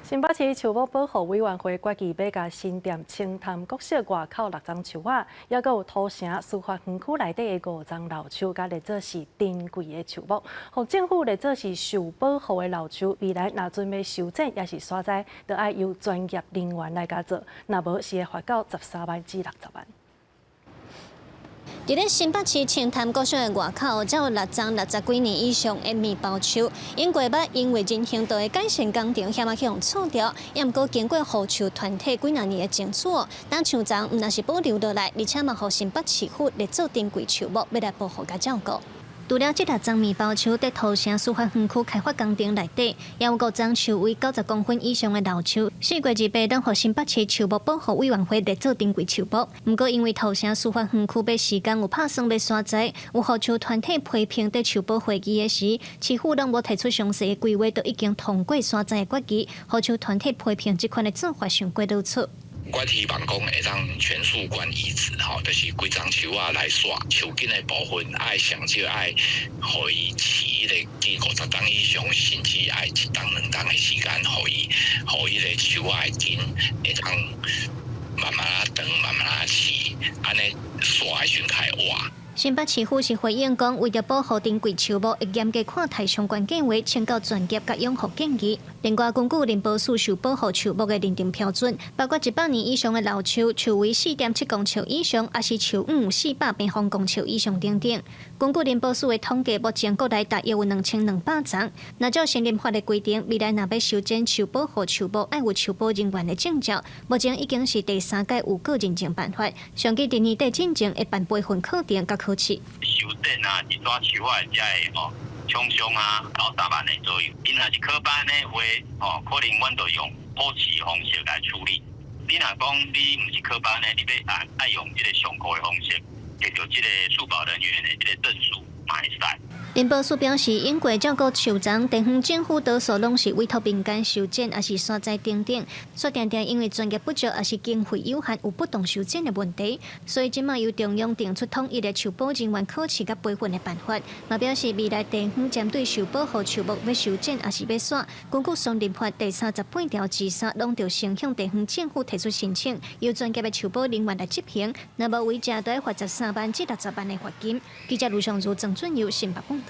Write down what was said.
新北市树木保护委员会决议要甲新店青潭国小外口6丛树仔，也有土城司法园区内底的5丛老树，甲列作是珍贵的树木，互政府列作是受保护的老树。未来若准备修剪也是刷栽，就要由专业人员来甲做，若无是会罚到13万至60万。 伫咧新北市青潭国小的外口，才有6丛60几年以上的面包树，因过捌因为人行道的改善工程险去用错掉，也毋过经过护树团体几若年的争取，当树丛毋但是保留落来，而且嘛互新北市府列做珍贵树木，要来保护甲照顾。 除了这6丛面包树在土城司法园区开发工程内底，也有5丛树为90公分以上的老树，4月28日，互新北市树木保护委员会列做珍贵树木。不过，因为土城司法园区要时间有拍算要刷栽，有护树团体批评在树保会议的时，市府拢无提出详细的规划，就已经通过刷栽的决议。护树团体批评这款的做法上过露出。 我希望讲会当全树冠移植吼，就是规丛树啊来刷树根的部分，爱上少爱，互伊饲咧见50档以上，甚至爱1档2档的时间，互伊个树啊的根会当慢慢啊长，慢慢啊饲，安尼刷的时阵开活。 新北市府是回应讲，为了保护珍贵树木，会严格看待相关计划，请教专业甲养护建议。另外，根据林保署受保护树木的认定标准，包括100年以上的老树、树为4.7公尺以上，还是树有400平方公尺以上等等。根据林保署的统计，目前国内大约有2200丛。那照新林法的规定，未来若要修剪受保护树木，要有树保人员的证照。目前已经是第3届有个认证办法，上期第2届进前会办培训课程甲考试。 修剪啊，一撮树啊，才会冲上啊，2、3万的左右。因若是科班的话，可能阮就用保持方式来处理。你若讲你毋是科班的，你要爱用这个上课的方式，摕到这个树保人员的这个证书，嘛会使。 林保署表示，因过照顾树丛，地方政府多数拢是委托民间修剪，也是刷栽等等，却常常因为专业不足，也是经费有限，有不当修剪的问题。所以，即马由中央定出统一的树保人员考试甲培训的办法。嘛表示，未来地方针对受保护树木要修剪，也是要刷，根据《松林法》第38条之3，拢着先向地方政府提出申请，由专业的树保人员来执行。若无违者，就要罚13万至60万的罚金。记者卢尚如、郑俊佑、新北报道。